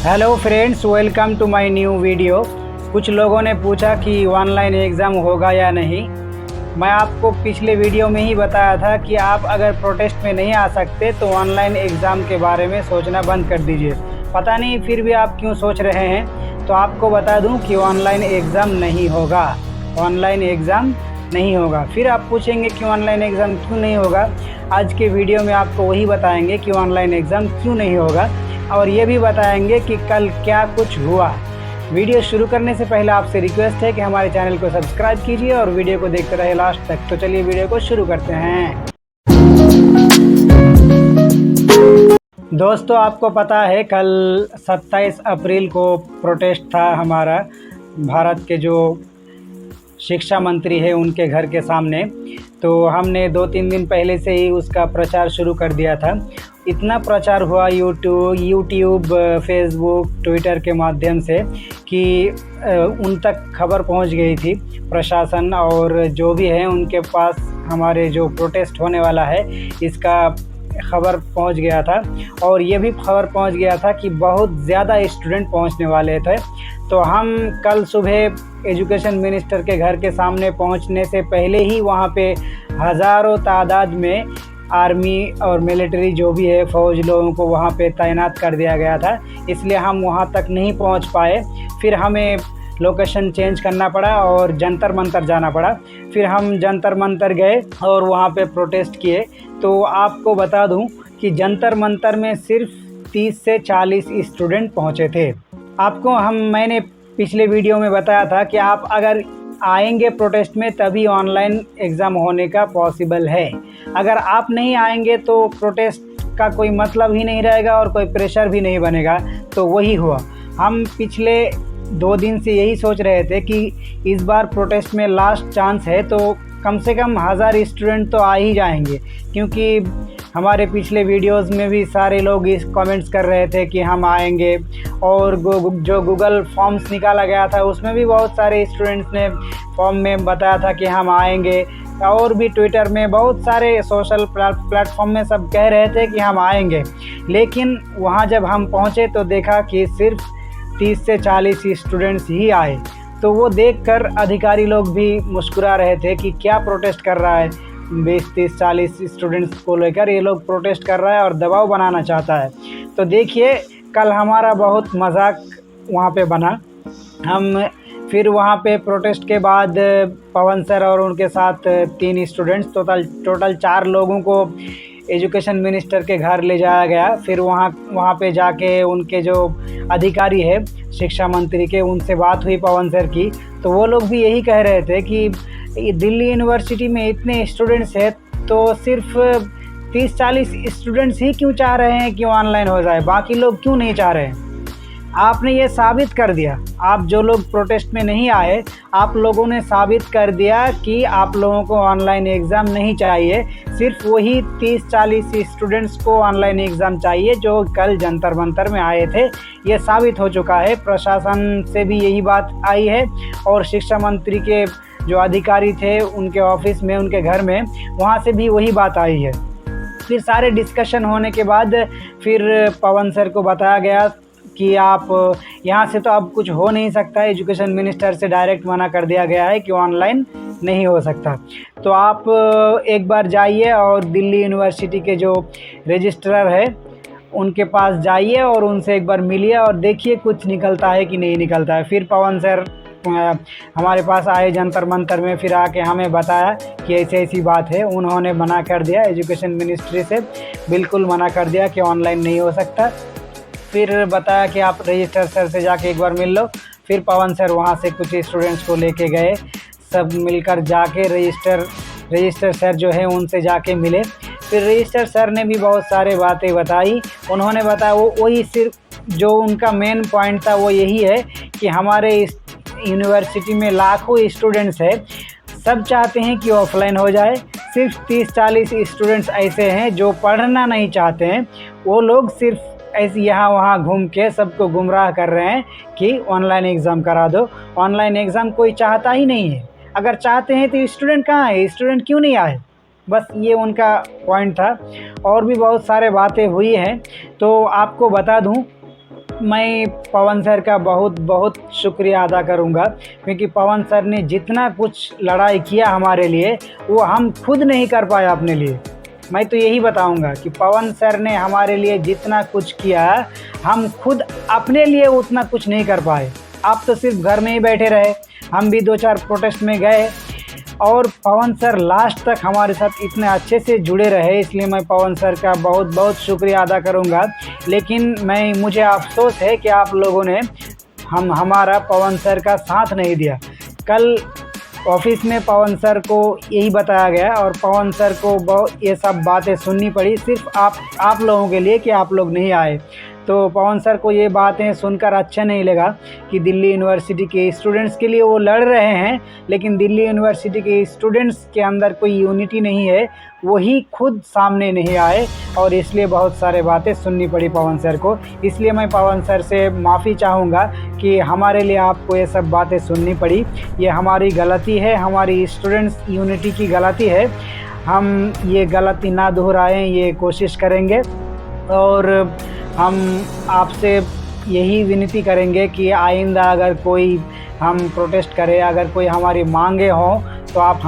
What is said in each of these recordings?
Hello friends, welcome to my new video. कुछ लोगों ने पूछा कि ऑनलाइन एग्ज़ाम होगा या नहीं। मैं आपको पिछले वीडियो में ही बताया था कि आप अगर प्रोटेस्ट में नहीं आ सकते तो ऑनलाइन एग्ज़ाम के बारे में सोचना बंद कर दीजिए। पता नहीं फिर भी आप क्यों सोच रहे हैं, तो आपको बता दूं कि ऑनलाइन एग्ज़ाम नहीं होगा। ऑनलाइन एग्ज़ाम नहीं होगा। फिर आप पूछेंगे कि ऑनलाइन एग्ज़ाम क्यों नहीं होगा। आज के वीडियो में आपको वही बताएंगे कि ऑनलाइन एग्ज़ाम क्यों नहीं होगा और ये भी बताएंगे कि कल क्या कुछ हुआ। वीडियो शुरू करने से पहले आपसे रिक्वेस्ट है कि हमारे चैनल को सब्सक्राइब कीजिए और वीडियो को देखते रहे लास्ट तक। तो चलिए वीडियो को शुरू करते हैं। दोस्तों, आपको पता है कल 27 अप्रैल को प्रोटेस्ट था हमारा भारत के जो शिक्षा मंत्री है उनके घर के सामने। तो हमने 2-3 दिन पहले से ही उसका प्रचार शुरू कर दिया था। इतना प्रचार हुआ यूट्यूब, फेसबुक, ट्विटर के माध्यम से कि उन तक खबर पहुंच गई थी। प्रशासन और जो भी है उनके पास हमारे जो प्रोटेस्ट होने वाला है इसका खबर पहुंच गया था। और ये भी खबर पहुंच गया था कि बहुत ज़्यादा स्टूडेंट पहुंचने वाले थे। तो हम कल सुबह एजुकेशन मिनिस्टर के घर के सामने पहुंचने से पहले ही वहां पे हज़ारों तादाद में आर्मी और मिलिट्री जो भी है फ़ौज लोगों को वहां पे तैनात कर दिया गया था, इसलिए हम वहां तक नहीं पहुंच पाए। फिर हमें लोकेशन चेंज करना पड़ा और जंतर मंतर जाना पड़ा। फिर हम जंतर मंतर गए और वहाँ पे प्रोटेस्ट किए। तो आपको बता दूं कि जंतर मंतर में सिर्फ 30 से 40 स्टूडेंट पहुँचे थे। मैंने पिछले वीडियो में बताया था कि आप अगर आएंगे प्रोटेस्ट में तभी ऑनलाइन एग्ज़ाम होने का पॉसिबल है। अगर आप नहीं आएंगे तो प्रोटेस्ट का कोई मतलब ही नहीं रहेगा और कोई प्रेशर भी नहीं बनेगा। तो वही हुआ। हम पिछले 2 दिन से यही सोच रहे थे कि इस बार प्रोटेस्ट में लास्ट चांस है, तो कम से कम 1000 स्टूडेंट तो आ ही जाएंगे। क्योंकि हमारे पिछले वीडियोस में भी सारे लोग इस कमेंट्स कर रहे थे कि हम आएंगे। और जो गूगल फॉर्म्स निकाला गया था उसमें भी बहुत सारे स्टूडेंट्स ने फॉर्म में बताया था कि हम आएंगे। और भी ट्विटर में बहुत सारे सोशल प्लेटफॉर्म में सब कह रहे थे कि हम आएंगे। लेकिन वहाँ जब हम पहुँचे तो देखा कि सिर्फ 30 से 40 स्टूडेंट्स ही आए। तो वो देखकर अधिकारी लोग भी मुस्कुरा रहे थे कि क्या प्रोटेस्ट कर रहा है, 20, 30, 40 स्टूडेंट्स को लेकर ये लोग प्रोटेस्ट कर रहा है और दबाव बनाना चाहता है। तो देखिए, कल हमारा बहुत मजाक वहाँ पे बना। हम फिर वहाँ पे प्रोटेस्ट के बाद पवन सर और उनके साथ 3 स्टूडेंट्स, टोटल 4 लोगों को एजुकेशन मिनिस्टर के घर ले जाया गया। फिर वहाँ पे जाके उनके जो अधिकारी है शिक्षा मंत्री के, उनसे बात हुई पवन सर की। तो वो लोग भी यही कह रहे थे कि दिल्ली यूनिवर्सिटी में इतने स्टूडेंट्स हैं तो सिर्फ 30-40 स्टूडेंट्स ही क्यों चाह रहे हैं कि ऑनलाइन हो जाए, बाकी लोग क्यों नहीं चाह रहे हैं। आपने ये साबित कर दिया। आप जो लोग प्रोटेस्ट में नहीं आए, आप लोगों ने साबित कर दिया कि आप लोगों को ऑनलाइन एग्ज़ाम नहीं चाहिए। सिर्फ वही 30-40 स्टूडेंट्स को ऑनलाइन एग्ज़ाम चाहिए जो कल जंतर मंतर में आए थे। ये साबित हो चुका है। प्रशासन से भी यही बात आई है और शिक्षा मंत्री के जो अधिकारी थे उनके ऑफिस में, उनके घर में, वहाँ से भी वही बात आई है। फिर सारे डिस्कशन होने के बाद फिर पवन सर को बताया गया कि आप यहाँ से तो अब कुछ हो नहीं सकता है। एजुकेशन मिनिस्टर से डायरेक्ट मना कर दिया गया है कि ऑनलाइन नहीं हो सकता। तो आप एक बार जाइए और दिल्ली यूनिवर्सिटी के जो रजिस्ट्रार है उनके पास जाइए और उनसे एक बार मिलिए और देखिए कुछ निकलता है कि नहीं निकलता है। फिर पवन सर हमारे पास आए जंतर मंतर में, फिर आके हमें बताया कि ऐसी बात है। उन्होंने मना कर दिया, एजुकेशन मिनिस्ट्री से बिल्कुल मना कर दिया कि ऑनलाइन नहीं हो सकता। फिर बताया कि आप रजिस्टर सर से जाके एक बार मिल लो। फिर पवन सर वहाँ से कुछ स्टूडेंट्स को लेके गए, सब मिलकर जाके रजिस्टर सर जो है उनसे जाके मिले। फिर रजिस्टर सर ने भी बहुत सारे बातें बताई। उन्होंने बताया वही सिर्फ जो उनका मेन पॉइंट था वो यही है कि हमारे इस यूनिवर्सिटी में लाखों स्टूडेंट्स है, सब चाहते हैं कि ऑफलाइन हो जाए। सिर्फ 30-40 स्टूडेंट्स ऐसे हैं जो पढ़ना नहीं चाहते हैं। वो लोग सिर्फ ऐसे यहाँ वहाँ घूम के सबको गुमराह कर रहे हैं कि ऑनलाइन एग्ज़ाम करा दो। ऑनलाइन एग्ज़ाम कोई चाहता ही नहीं है। अगर चाहते हैं तो स्टूडेंट कहाँ है, स्टूडेंट क्यों नहीं आए। बस ये उनका पॉइंट था। और भी बहुत सारे बातें हुई हैं। तो आपको बता दूं मैं पवन सर का बहुत बहुत शुक्रिया अदा करूंगा, क्योंकि पवन सर ने जितना कुछ लड़ाई किया हमारे लिए वो हम खुद नहीं कर पाए अपने लिए। मैं तो यही बताऊंगा कि पवन सर ने हमारे लिए जितना कुछ किया हम खुद अपने लिए उतना कुछ नहीं कर पाए। आप तो सिर्फ घर में ही बैठे रहे, हम भी 2-4 प्रोटेस्ट में गए और पवन सर लास्ट तक हमारे साथ इतने अच्छे से जुड़े रहे, इसलिए मैं पवन सर का बहुत बहुत शुक्रिया अदा करूंगा। लेकिन मुझे अफसोस है कि आप लोगों ने हमारा पवन सर का साथ नहीं दिया। कल ऑफिस में पवन सर को यही बताया गया और पवन सर को ये सब बातें सुननी पड़ी सिर्फ आप लोगों के लिए कि आप लोग नहीं आए। तो पवन सर को ये बातें सुनकर अच्छा नहीं लगा कि दिल्ली यूनिवर्सिटी के स्टूडेंट्स के लिए वो लड़ रहे हैं, लेकिन दिल्ली यूनिवर्सिटी के स्टूडेंट्स के अंदर कोई यूनिटी नहीं है, वही खुद सामने नहीं आए और इसलिए बहुत सारे बातें सुननी पड़ी पवन सर को। इसलिए मैं पवन सर से माफ़ी चाहूँगा कि हमारे लिए आपको ये सब बातें सुननी पड़ी। ये हमारी गलती है, हमारी स्टूडेंट्स यूनिटी की गलती है। हम ये गलती ना दोहराएं, ये कोशिश करेंगे और हम आपसे यही विनती करेंगे कि आइंदा अगर कोई हम प्रोटेस्ट करें, अगर कोई हमारी मांगे हों तो आप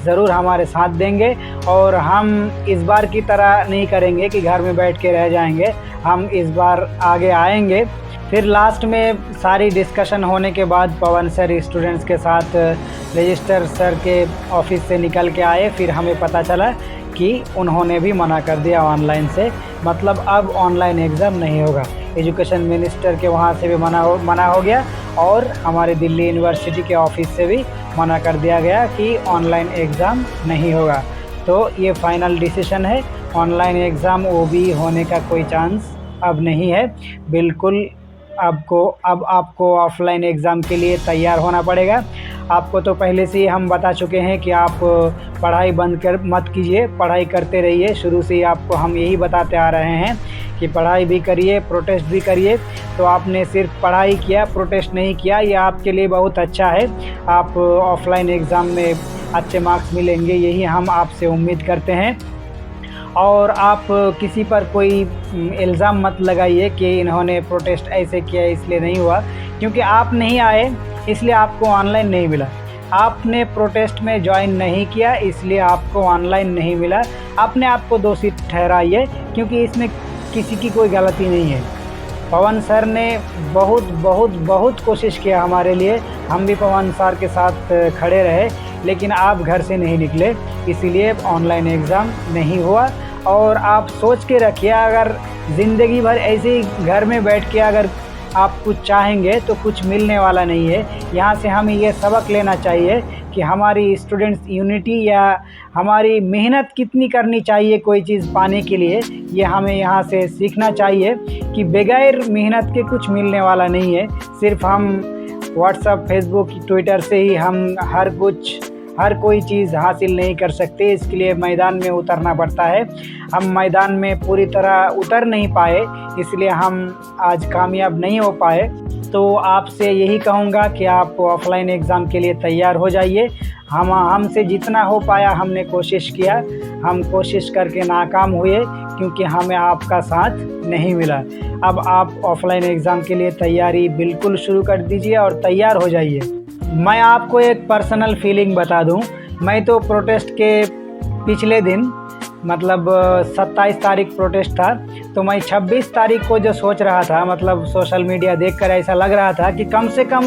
ज़रूर हमारे साथ देंगे और हम इस बार की तरह नहीं करेंगे कि घर में बैठ के रह जाएंगे। हम इस बार आगे आएंगे। फिर लास्ट में सारी डिस्कशन होने के बाद पवन सर स्टूडेंट्स के साथ रजिस्ट्रार सर के ऑफिस से निकल के आए। फिर हमें पता चला कि उन्होंने भी मना कर दिया ऑनलाइन से, मतलब अब ऑनलाइन एग्ज़ाम नहीं होगा। एजुकेशन मिनिस्टर के वहाँ से भी मना हो गया और हमारे दिल्ली यूनिवर्सिटी के ऑफिस से भी मना कर दिया गया कि ऑनलाइन एग्ज़ाम नहीं होगा। तो ये फाइनल डिसीजन है, ऑनलाइन एग्ज़ाम ओबी होने का कोई चांस अब नहीं है। बिल्कुल अब आपको ऑफलाइन एग्ज़ाम के लिए तैयार होना पड़ेगा। आपको तो पहले से ही हम बता चुके हैं कि आप पढ़ाई बंद कर मत कीजिए, पढ़ाई करते रहिए। शुरू से ही आपको हम यही बताते आ रहे हैं कि पढ़ाई भी करिए, प्रोटेस्ट भी करिए। तो आपने सिर्फ पढ़ाई किया, प्रोटेस्ट नहीं किया, ये आपके लिए बहुत अच्छा है। आप ऑफलाइन एग्ज़ाम में अच्छे मार्क्स मिलेंगे, यही हम आपसे उम्मीद करते हैं। और आप किसी पर कोई इल्ज़ाम मत लगाइए कि इन्होंने प्रोटेस्ट ऐसे किया इसलिए नहीं हुआ, क्योंकि आप नहीं आए इसलिए आपको ऑनलाइन नहीं मिला। आपने प्रोटेस्ट में ज्वाइन नहीं किया इसलिए आपको ऑनलाइन नहीं मिला। अपने आप को दोषी ठहराइए, क्योंकि इसमें किसी की कोई गलती नहीं है। पवन सर ने बहुत कोशिश किया हमारे लिए, हम भी पवन सर के साथ खड़े रहे, लेकिन आप घर से नहीं निकले, इसीलिए ऑनलाइन एग्ज़ाम नहीं हुआ। और आप सोच के रखिए, अगर ज़िंदगी भर ऐसे ही घर में बैठ के अगर आप कुछ चाहेंगे तो कुछ मिलने वाला नहीं है। यहाँ से हमें ये सबक लेना चाहिए कि हमारी स्टूडेंट्स यूनिटी या हमारी मेहनत कितनी करनी चाहिए कोई चीज़ पाने के लिए, ये हमें यहाँ से सीखना चाहिए कि बगैर मेहनत के कुछ मिलने वाला नहीं है। सिर्फ हम व्हाट्सएप, फेसबुक, ट्विटर से ही हम हर कोई चीज़ हासिल नहीं कर सकते। इसके लिए मैदान में उतरना पड़ता है। हम मैदान में पूरी तरह उतर नहीं पाए, इसलिए हम आज कामयाब नहीं हो पाए। तो आपसे यही कहूँगा कि आप ऑफलाइन एग्ज़ाम के लिए तैयार हो जाइए। हमसे जितना हो पाया हमने कोशिश किया, हम कोशिश करके नाकाम हुए क्योंकि हमें आपका साथ नहीं मिला। अब आप ऑफलाइन एग्ज़ाम के लिए तैयारी बिल्कुल शुरू कर दीजिए और तैयार हो जाइए। मैं आपको एक पर्सनल फीलिंग बता दूं, मैं तो प्रोटेस्ट के पिछले दिन मतलब 27 तारीख प्रोटेस्ट था, तो मैं 26 तारीख को जो सोच रहा था, मतलब सोशल मीडिया देखकर ऐसा लग रहा था कि कम से कम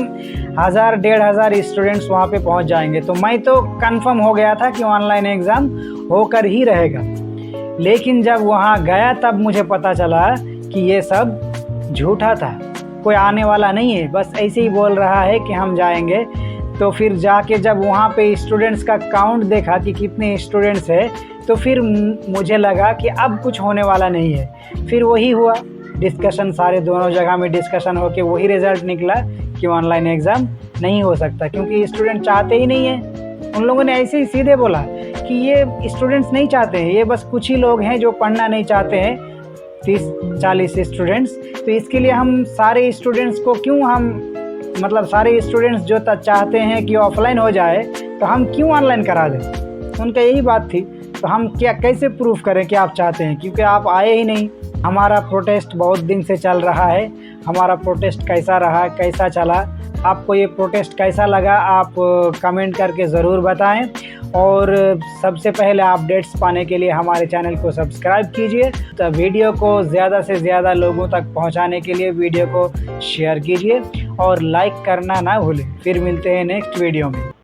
1000-1500 स्टूडेंट्स वहाँ पे पहुँच जाएंगे। तो मैं तो कंफर्म हो गया था कि ऑनलाइन एग्ज़ाम होकर ही रहेगा। लेकिन जब वहाँ गया तब मुझे पता चला कि ये सब झूठा था, कोई आने वाला नहीं है, बस ऐसे ही बोल रहा है कि हम जाएंगे। तो फिर जाके जब वहाँ पे स्टूडेंट्स का काउंट देखा कि कितने स्टूडेंट्स है, तो फिर मुझे लगा कि अब कुछ होने वाला नहीं है। फिर वही हुआ डिस्कशन, सारे दोनों जगह में डिस्कशन होके वही रिज़ल्ट निकला कि ऑनलाइन एग्ज़ाम नहीं हो सकता, क्योंकि स्टूडेंट चाहते ही नहीं है। उन लोगों ने ऐसे ही सीधे बोला कि ये स्टूडेंट्स नहीं चाहते हैं, ये बस कुछ ही लोग हैं जो पढ़ना नहीं चाहते हैं, 30-40 स्टूडेंट्स। तो इसके लिए हम सारे स्टूडेंट्स को मतलब सारे स्टूडेंट्स जो चाहते हैं कि ऑफलाइन हो जाए, तो हम क्यों ऑनलाइन करा दें। उनका यही बात थी। तो हम कैसे प्रूफ करें कि आप चाहते हैं, क्योंकि आप आए ही नहीं। हमारा प्रोटेस्ट बहुत दिन से चल रहा है, हमारा प्रोटेस्ट कैसा रहा, कैसा चला, आपको ये प्रोटेस्ट कैसा लगा, आप कमेंट करके ज़रूर बताएं। और सबसे पहले अपडेट्स पाने के लिए हमारे चैनल को सब्सक्राइब कीजिए। तो वीडियो को ज़्यादा से ज़्यादा लोगों तक पहुंचाने के लिए वीडियो को शेयर कीजिए और लाइक करना ना भूलें। फिर मिलते हैं नेक्स्ट वीडियो में।